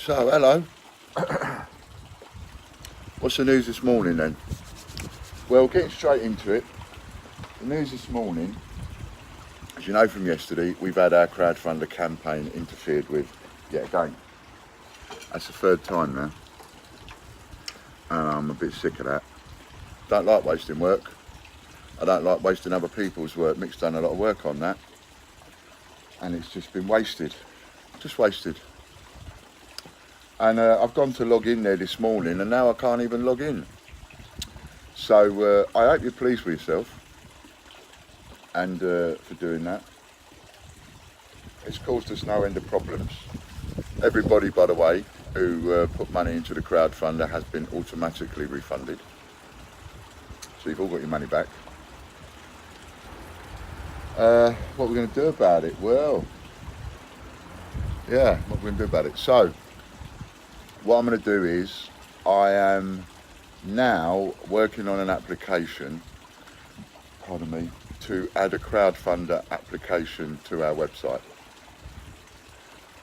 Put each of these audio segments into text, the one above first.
So, hello. What's the news this morning then? Well, getting straight into it. The news this morning, as you know from yesterday, we've had our crowdfunder campaign interfered with yet again. That's the third time now. And I'm a bit sick of that. Don't like wasting work. I don't like wasting other people's work. Mick's done a lot of work on that. And it's just been wasted. Just wasted. And I've gone to log in there this morning and now I can't even log in. So I hope you're pleased with yourself and for doing that. It's caused us no end of problems. Everybody, by the way, who put money into the crowdfunder has been automatically refunded. So you've all got your money back. What are we going to do about it? Well, yeah, what we're going to do about it. So, what I'm going to do is, I am now working on an application, pardon me, to add a crowdfunder application to our website.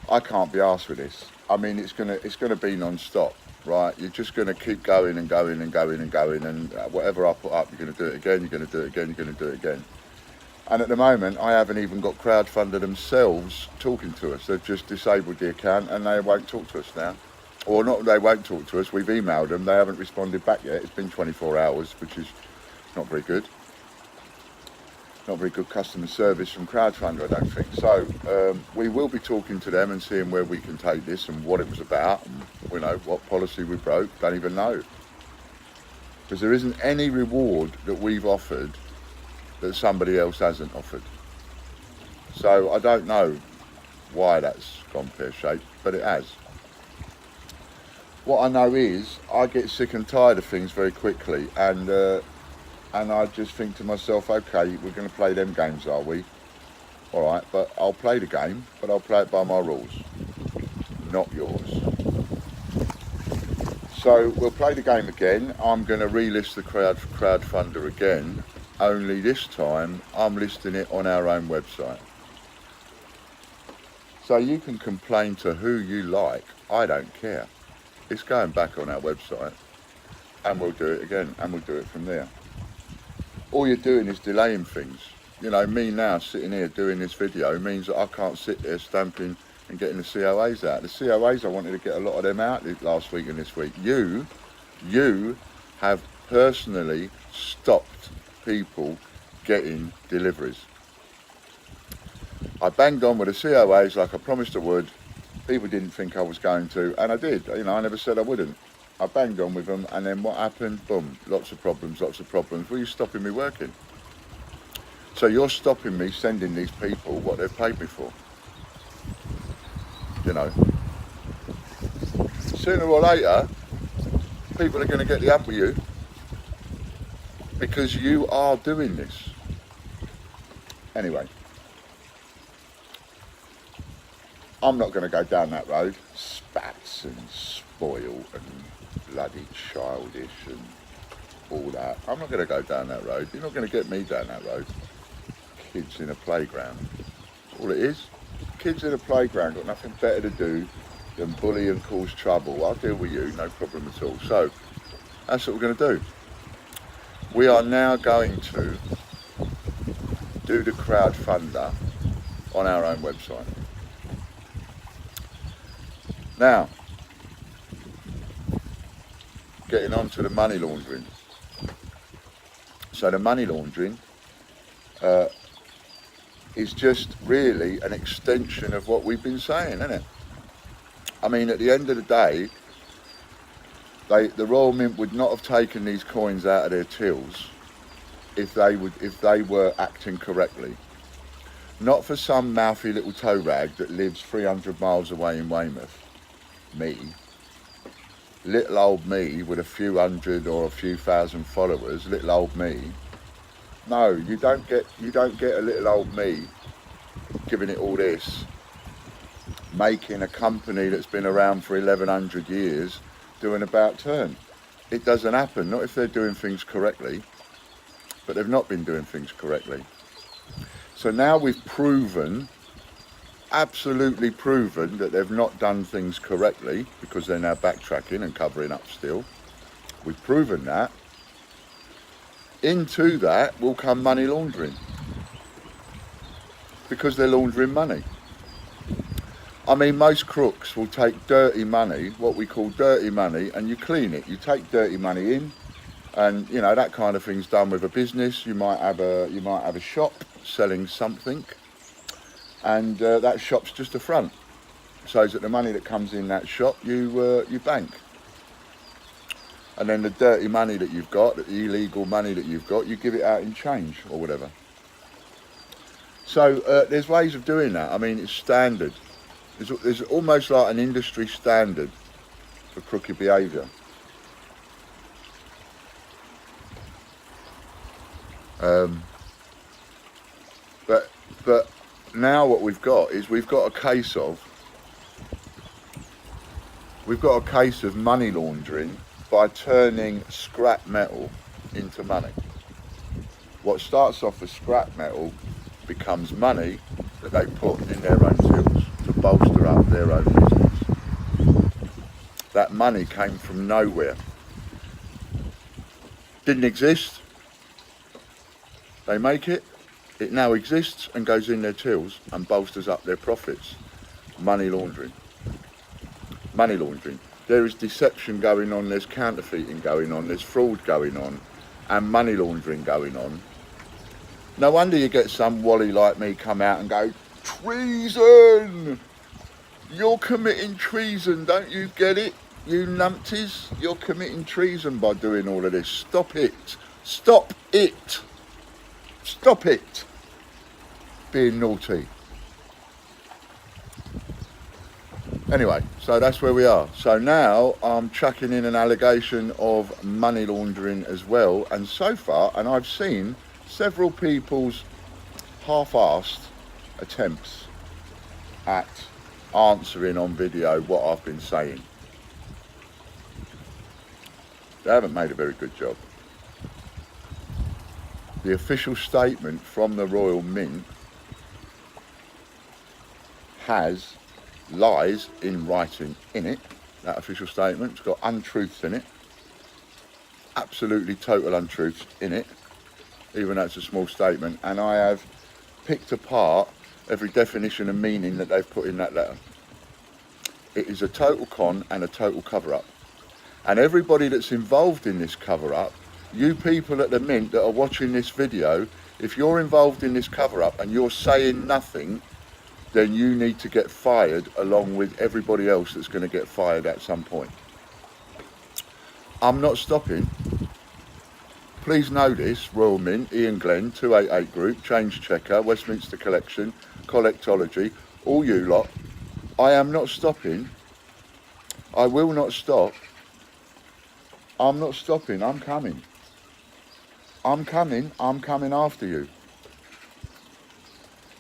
I can't be arsed with this. I mean, it's gonna be non-stop, right? You're just gonna keep going and going and going and going, and whatever I put up, you're gonna do it again, you're gonna do it again, you're gonna do it again. And at the moment, I haven't even got crowdfunder themselves talking to us. They've just disabled the account and they won't talk to us now. Or not, they won't talk to us. We've emailed them. They haven't responded back yet. It's been 24 hours, which is not very good. Not very good customer service from crowdfunder, I don't think. So we will be talking to them and seeing where we can take this and what it was about. And, you know, what policy we broke. Don't even know. Because there isn't any reward that we've offered that somebody else hasn't offered. So I don't know why that's gone pear-shaped, but it has. What I know is I get sick and tired of things very quickly, and I just think to myself, okay, we're going to play them games, are we? All right, but I'll play the game, but I'll play it by my rules, not yours. So we'll play the game again. I'm going to relist the crowdfunder again. Only this time I'm listing it on our own website. So you can complain to who you like, I don't care. It's going back on our website and we'll do it again and we'll do it from there. All you're doing is delaying things. You know, me now sitting here doing this video means that I can't sit there stamping and getting the COAs out. The COAs, I wanted to get a lot of them out last week and this week. You have personally stopped people getting deliveries. I banged on with the COAs like I promised I would. People didn't think I was going to, and I did. You know, I never said I wouldn't. I banged on with them, and then what happened? Boom, lots of problems, lots of problems. Well, you're stopping me working. So you're stopping me sending these people what they've paid me for. You know. Sooner or later, people are going to get the up with you because you are doing this. Anyway. I'm not going to go down that road. Spats and spoiled and bloody childish and all that. I'm not going to go down that road. You're not going to get me down that road. Kids in a playground. That's all it is. Kids in a playground got nothing better to do than bully and cause trouble. I'll deal with you, no problem at all. So, that's what we're going to do. We are now going to do the crowdfunder on our own website. Now, getting on to the money laundering. So the money laundering is just really an extension of what we've been saying, isn't it? I mean, at the end of the day, the Royal Mint would not have taken these coins out of their tills if they were acting correctly. Not for some mouthy little toe rag that lives 300 miles away in Weymouth. Me, little old me with a few hundred or a few thousand followers, little old me. No, you don't get a little old me giving it all this, making a company that's been around for 1100 years doing about turn. It doesn't happen, not if they're doing things correctly, but they've not been doing things correctly. So now we've proven absolutely proven that they've not done things correctly, because they're now backtracking and covering up still. We've proven that. Into that will come money laundering, because they're laundering money. I mean, most crooks will take dirty money, what we call dirty money, and you clean it. You take dirty money in, and you know that kind of thing's done with a business. You might have a shop selling something, and that shop's just a front, so that the money that comes in that shop you bank, and then the dirty money that you've got, the illegal money that you've got, you give it out in change or whatever. So there's ways of doing that. I mean, it's standard. There's almost like an industry standard for crooked behaviour. But now what we've got is we've got a case of money laundering by turning scrap metal into money. What starts off as scrap metal becomes money that they put in their own tills to bolster up their own business. That money came from nowhere. Didn't exist. They make it. It now exists and goes in their tills and bolsters up their profits. Money laundering. Money laundering. There is deception going on, there's counterfeiting going on, there's fraud going on, and money laundering going on. No wonder you get some wally like me come out and go, treason! You're committing treason, don't you get it? You numpties, you're committing treason by doing all of this. Stop it. Stop it. Stop it. Being naughty. Anyway, so that's where we are. So now I'm chucking in an allegation of money laundering as well. And so far, and I've seen several people's half-assed attempts at answering on video what I've been saying. They haven't made a very good job. The official statement from the Royal Mint has lies in writing in it. That official statement's got untruths in it. Absolutely total untruths in it. Even though it's a small statement. And I have picked apart every definition and meaning that they've put in that letter. It is a total con and a total cover-up. And everybody that's involved in this cover-up, you people at the Mint that are watching this video, if you're involved in this cover-up and you're saying nothing, then you need to get fired along with everybody else that's going to get fired at some point. I'm not stopping. Please know this, Royal Mint, Ian Glenn, 288 Group, ChangeChecker, Westminster Collection, Collectology, all you lot. I am not stopping. I will not stop. I'm not stopping. I'm coming. I'm coming. I'm coming after you.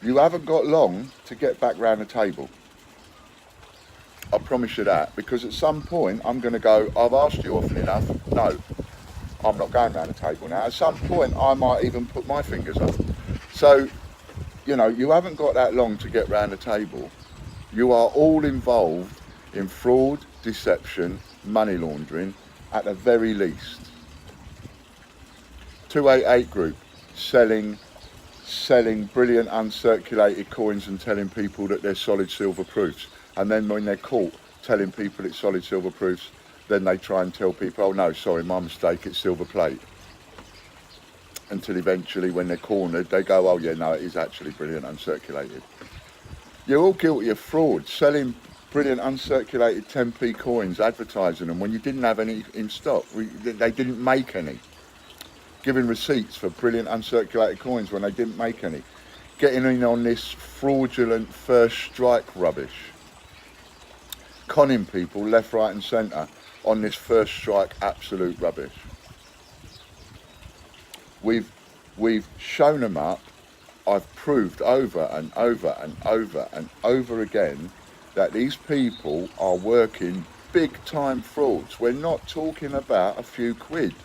You haven't got long to get back round the table. I promise you that, because at some point I'm going to go, I've asked you often enough. No, I'm not going round the table now. At some point I might even put my fingers up. So, you know, you haven't got that long to get round the table. You are all involved in fraud, deception, money laundering, at the very least. 288 Group, selling brilliant uncirculated coins and telling people that they're solid silver proofs. And then when they're caught telling people it's solid silver proofs, then they try and tell people, oh no, sorry, my mistake, it's silver plate. Until eventually when they're cornered, they go, oh yeah, no, it is actually brilliant uncirculated. You're all guilty of fraud, selling brilliant uncirculated 10p coins, advertising them when you didn't have any in stock. They didn't make any. Giving receipts for brilliant uncirculated coins when they didn't make any. Getting in on this fraudulent first strike rubbish. Conning people left, right and centre on this first strike absolute rubbish. We've shown them up. I've proved over and over and over and over again that these people are working big time frauds. We're not talking about a few quid.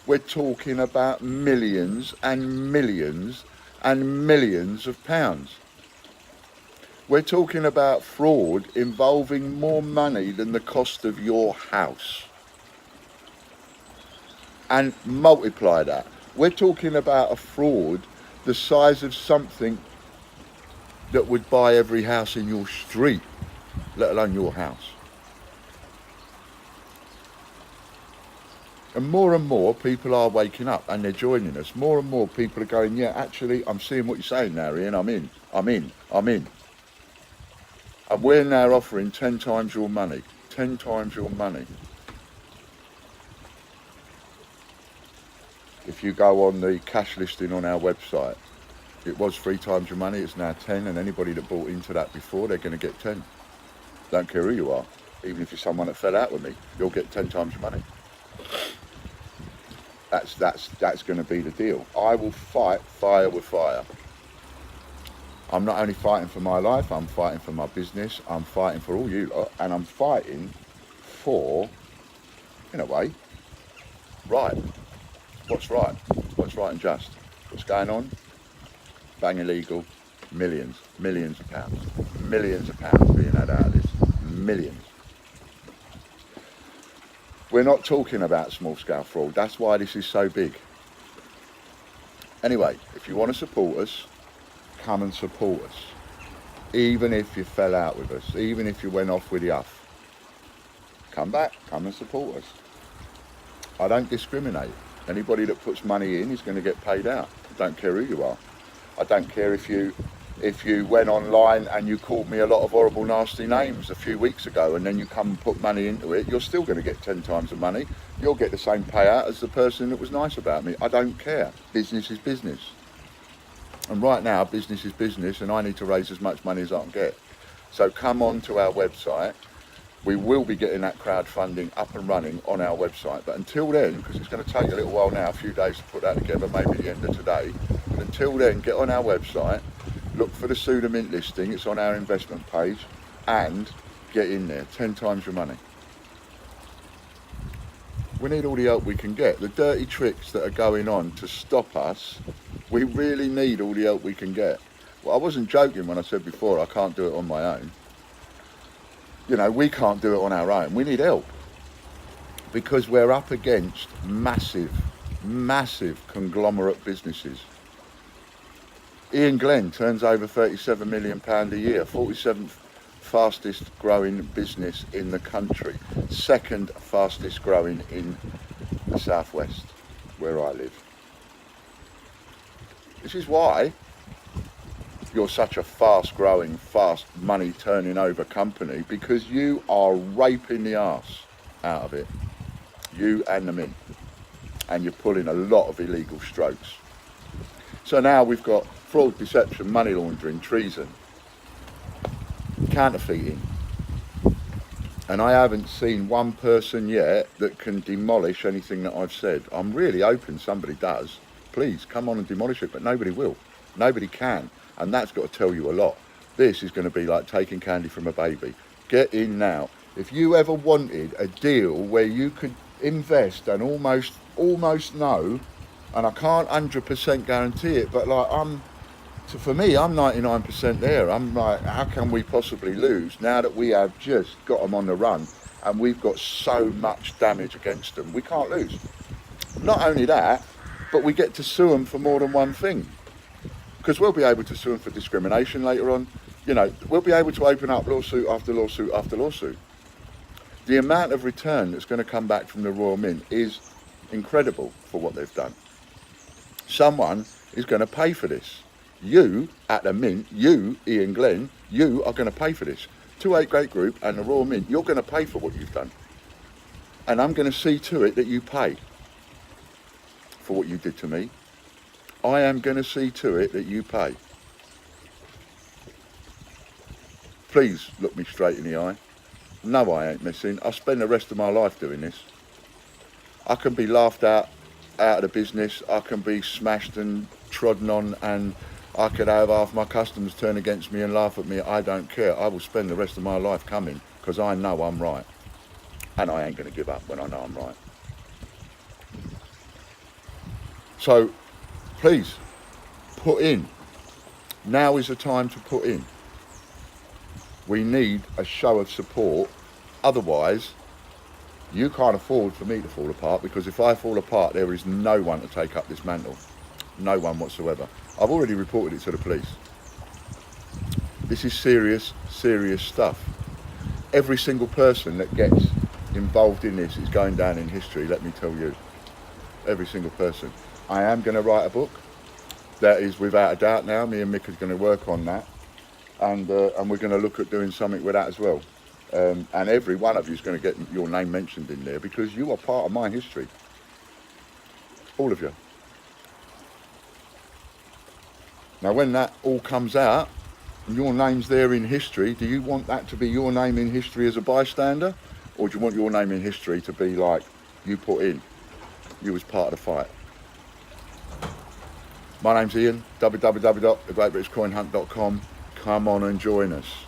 We're talking about millions and millions and millions of pounds. We're talking about fraud involving more money than the cost of your house. And multiply that. We're talking about a fraud the size of something that would buy every house in your street, let alone your house. And more people are waking up and they're joining us. More and more people are going, yeah, actually, I'm seeing what you're saying now, Ian. I'm in. And we're now offering 10 times your money. 10 times your money. If you go on the cash listing on our website, it was 3 times your money, it's now 10, and anybody that bought into that before, they're going to get 10. Don't care who you are. Even if you're someone that fell out with me, you'll get 10 times your money. That's going to be the deal. I will fight fire with fire. I'm not only fighting for my life, I'm fighting for my business, I'm fighting for all you lot, and I'm fighting for, in a way, right. What's right? What's right and just? What's going on? Bang illegal, millions of pounds being had out of this, millions. We're not talking about small-scale fraud. That's why this is so big. Anyway, if you want to support us, come and support us. Even if you fell out with us, even if you went off with the uff, come back, come and support us. I don't discriminate. Anybody that puts money in is going to get paid out. I don't care who you are. I don't care if you went online and you called me a lot of horrible, nasty names a few weeks ago and then you come and put money into it, you're still going to get 10 times the money. You'll get the same payout as the person that was nice about me. I don't care. Business is business. And right now, business is business, and I need to raise as much money as I can get. So come on to our website. We will be getting that crowdfunding up and running on our website. But until then, because it's going to take a little while now, a few days to put that together, maybe the end of today. But until then, get on our website, look for the RoyalMint listing, it's on our investment page, and get in there, 10 times your money. We need all the help we can get. The dirty tricks that are going on to stop us, we really need all the help we can get. Well, I wasn't joking when I said before I can't do it on my own. You know, we can't do it on our own. We need help because we're up against massive conglomerate businesses. Ian Glenn turns over £37 million a year, 47th fastest growing business in the country, second fastest growing in the southwest where I live. This is why you're such a fast growing, fast money turning over company, because you are raping the arse out of it, you and the mint, and you're pulling a lot of illegal strokes. So now we've got fraud, deception, money laundering, treason, counterfeiting, and I haven't seen one person yet that can demolish anything that I've said. I'm really hoping somebody does. Please come on and demolish it, but nobody will. Nobody can, and that's got to tell you a lot. This is going to be like taking candy from a baby. Get in now. If you ever wanted a deal where you could invest and almost know, and I can't 100% guarantee it, but like for me, I'm 99% there. I'm like, how can we possibly lose now that we have just got them on the run and we've got so much damage against them? We can't lose. Not only that, but we get to sue them for more than one thing, because we'll be able to sue them for discrimination later on. You know, we'll be able to open up lawsuit after lawsuit after lawsuit. The amount of return that's going to come back from the Royal Mint is incredible for what they've done. Someone is going to pay for this. You at the Mint, you, Ian Glenn, you are going to pay for this. 28 Great Group and the Royal Mint, you're going to pay for what you've done. And I'm going to see to it that you pay for what you did to me. I am going to see to it that you pay. Please look me straight in the eye. No, I ain't missing. I'll spend the rest of my life doing this. I can be laughed out of the business. I can be smashed and trodden on, and I could have half my customers turn against me and laugh at me. I don't care. I will spend the rest of my life coming, because I know I'm right. And I ain't going to give up when I know I'm right. So, please, put in. Now is the time to put in. We need a show of support. Otherwise, you can't afford for me to fall apart, because if I fall apart, there is no one to take up this mantle. No one whatsoever. I've already reported it to the police. This is serious, serious stuff. Every single person that gets involved in this is going down in history, let me tell you. Every single person. I am going to write a book. That is without a doubt now. Me and Mick is going to work on that. And we're going to look at doing something with that as well. And every one of you is going to get your name mentioned in there, because you are part of my history. All of you. Now, when that all comes out, and your name's there in history, do you want that to be your name in history as a bystander? Or do you want your name in history to be like, you put in, you was part of the fight? My name's Ian, www.thegreatbritishcoinhunt.com. Come on and join us.